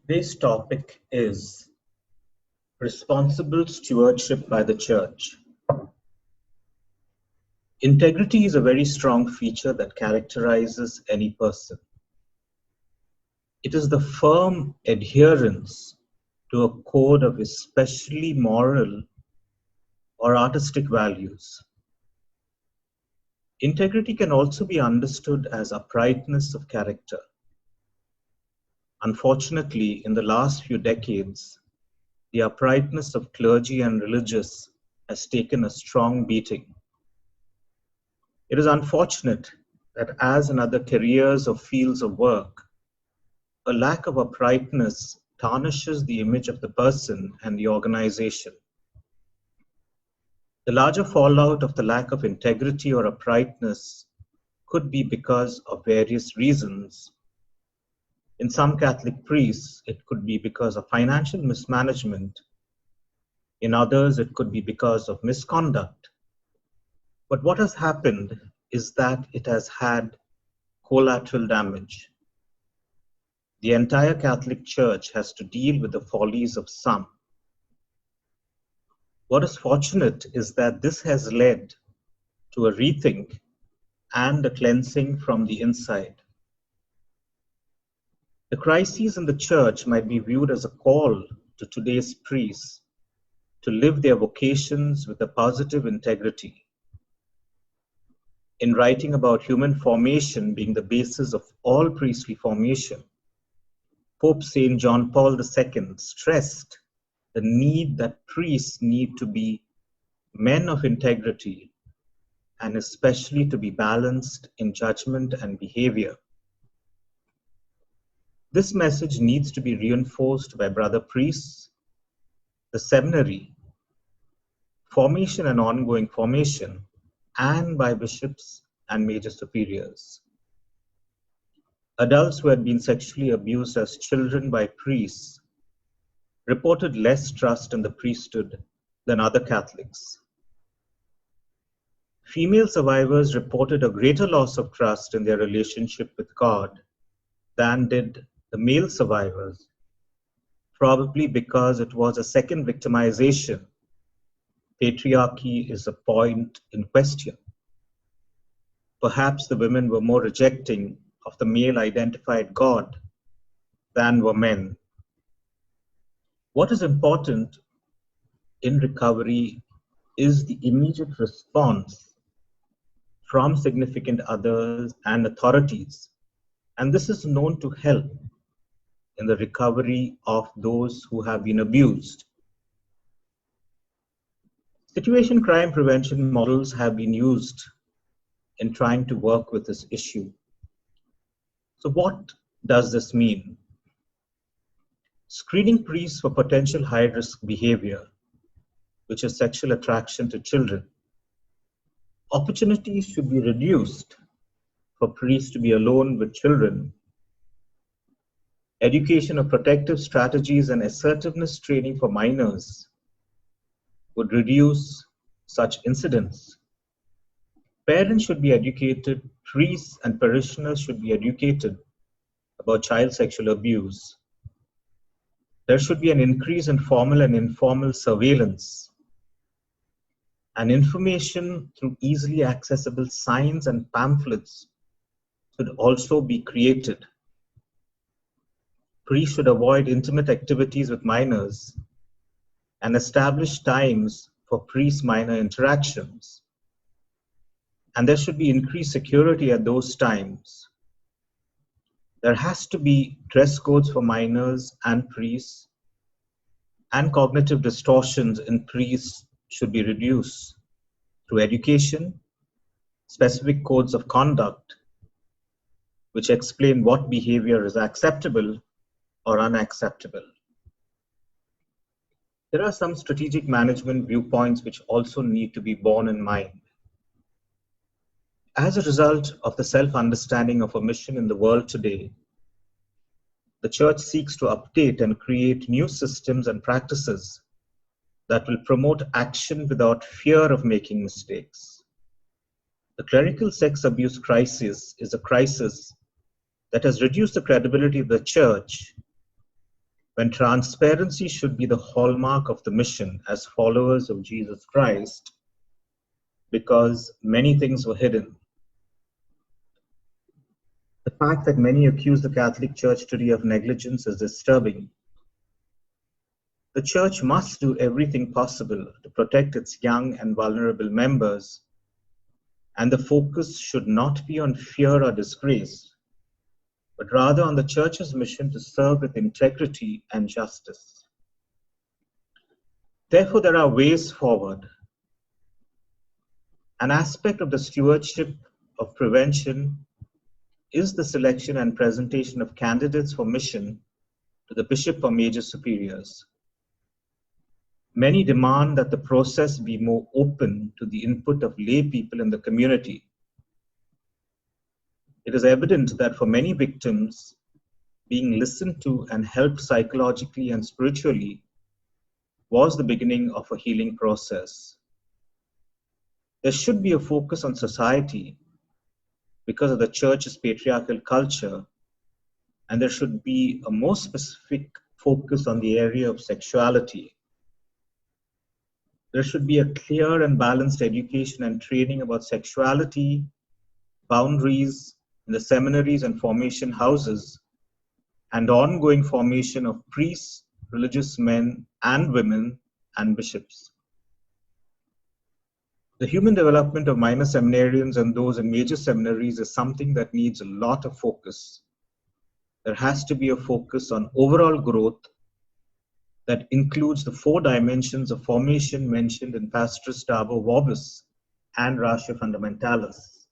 Today's topic is responsible stewardship by the church. Integrity is a very strong feature that characterizes any person. It is the firm adherence to a code of especially moral or artistic values. Integrity can also be understood as uprightness of character. Unfortunately, in the last few decades, the uprightness of clergy and religious has taken a strong beating. It is unfortunate that, as in other careers or fields of work, a lack of uprightness tarnishes the image of the person and the organization. The larger fallout of the lack of integrity or uprightness could be because of various reasons. In some Catholic priests, it could be because of financial mismanagement. In others, it could be because of misconduct. But what has happened is that it has had collateral damage. The entire Catholic Church has to deal with the follies of some. What is fortunate is that this has led to a rethink and a cleansing from the inside. The crises in the Church might be viewed as a call to today's priests to live their vocations with a positive integrity. In writing about human formation being the basis of all priestly formation, Pope St. John Paul II stressed the need that priests need to be men of integrity and especially to be balanced in judgment and behavior. This message needs to be reinforced by brother priests, the seminary, formation and ongoing formation, and by bishops and major superiors. Adults who had been sexually abused as children by priests reported less trust in the priesthood than other Catholics. Female survivors reported a greater loss of trust in their relationship with God than did the male survivors, probably because it was a second victimization. Patriarchy is a point in question. Perhaps the women were more rejecting of the male-identified God than were men. What is important in recovery is the immediate response from significant others and authorities, and this is known to help in the recovery of those who have been abused. Situation crime prevention models have been used in trying to work with this issue. So what does this mean? Screening priests for potential high-risk behavior, which is sexual attraction to children. Opportunities should be reduced for priests to be alone with children. Education of protective strategies and assertiveness training for minors would reduce such incidents. Parents should be educated, priests and parishioners should be educated about child sexual abuse. There should be an increase in formal and informal surveillance. And information through easily accessible signs and pamphlets should also be created. Priests should avoid intimate activities with minors and establish times for priest-minor interactions. And there should be increased security at those times. There has to be dress codes for minors and priests, and cognitive distortions in priests should be reduced through education, specific codes of conduct, which explain what behavior is acceptable or unacceptable. There are some strategic management viewpoints which also need to be borne in mind. As a result of the self-understanding of a mission in the world today, the Church seeks to update and create new systems and practices that will promote action without fear of making mistakes. The clerical sex abuse crisis is a crisis that has reduced the credibility of the Church when transparency should be the hallmark of the mission as followers of Jesus Christ, because many things were hidden. The fact that many accuse the Catholic Church today of negligence is disturbing. The Church must do everything possible to protect its young and vulnerable members, and the focus should not be on fear or disgrace, but rather on the Church's mission to serve with integrity and justice. Therefore, there are ways forward. An aspect of the stewardship of prevention is the selection and presentation of candidates for mission to the bishop or major superiors. Many demand that the process be more open to the input of lay people in the community. It is evident that for many victims, being listened to and helped psychologically and spiritually was the beginning of a healing process. There should be a focus on society because of the Church's patriarchal culture, and there should be a more specific focus on the area of sexuality. There should be a clear and balanced education and training about sexuality, boundaries in the seminaries and formation houses, and ongoing formation of priests, religious men and women, and bishops. The human development of minor seminarians and those in major seminaries is something that needs a lot of focus. There has to be a focus on overall growth that includes the 4 dimensions of formation mentioned in Pastris Dabo Vorbis and Ratio Fundamentalis.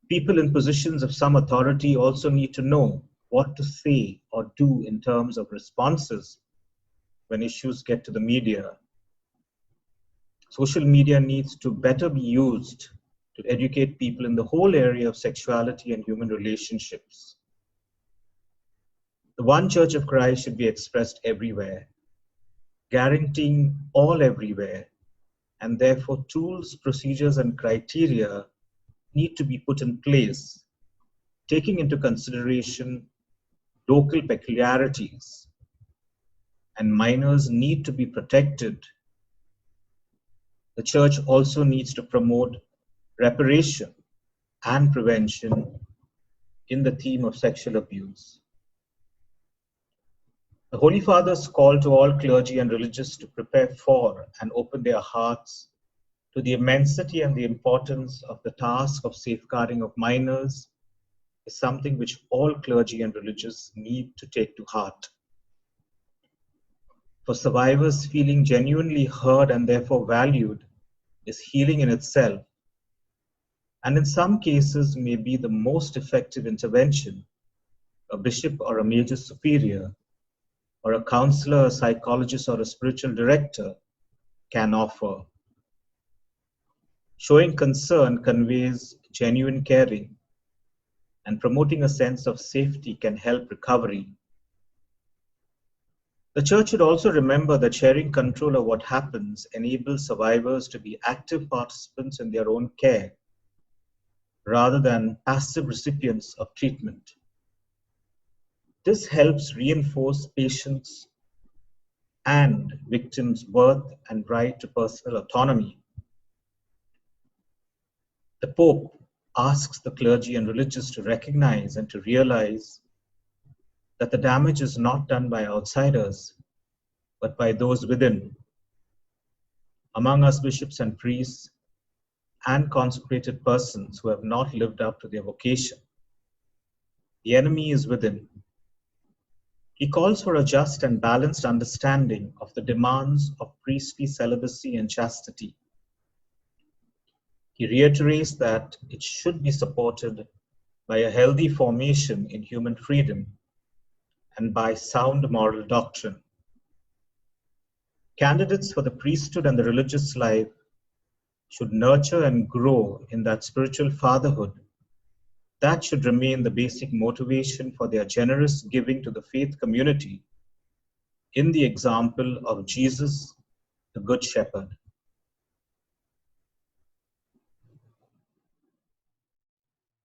People in positions of some authority also need to know what to say or do in terms of responses when issues get to the media. Social media needs to better be used to educate people in the whole area of sexuality and human relationships. The one Church of Christ should be expressed everywhere, guaranteeing all everywhere, and therefore tools, procedures, and criteria need to be put in place, taking into consideration local peculiarities, and minors need to be protected. The Church also needs to promote reparation and prevention in the theme of sexual abuse. The Holy Father's call to all clergy and religious to prepare for and open their hearts to the immensity and the importance of the task of safeguarding of minors is something which all clergy and religious need to take to heart. For survivors, feeling genuinely heard and therefore valued is healing in itself, and in some cases may be the most effective intervention a bishop or a major superior or a counselor, a psychologist, or a spiritual director can offer. Showing concern conveys genuine caring, and promoting a sense of safety can help recovery. The Church should also remember that sharing control of what happens enables survivors to be active participants in their own care, rather than passive recipients of treatment. This helps reinforce patients' and victims' worth and right to personal autonomy. The Pope asks the clergy and religious to recognize and to realize that the damage is not done by outsiders, but by those within. Among us, bishops and priests and consecrated persons who have not lived up to their vocation. The enemy is within. He calls for a just and balanced understanding of the demands of priestly celibacy and chastity. He reiterates that it should be supported by a healthy formation in human freedom and by sound moral doctrine. Candidates for the priesthood and the religious life should nurture and grow in that spiritual fatherhood that should remain the basic motivation for their generous giving to the faith community in the example of Jesus, the Good Shepherd.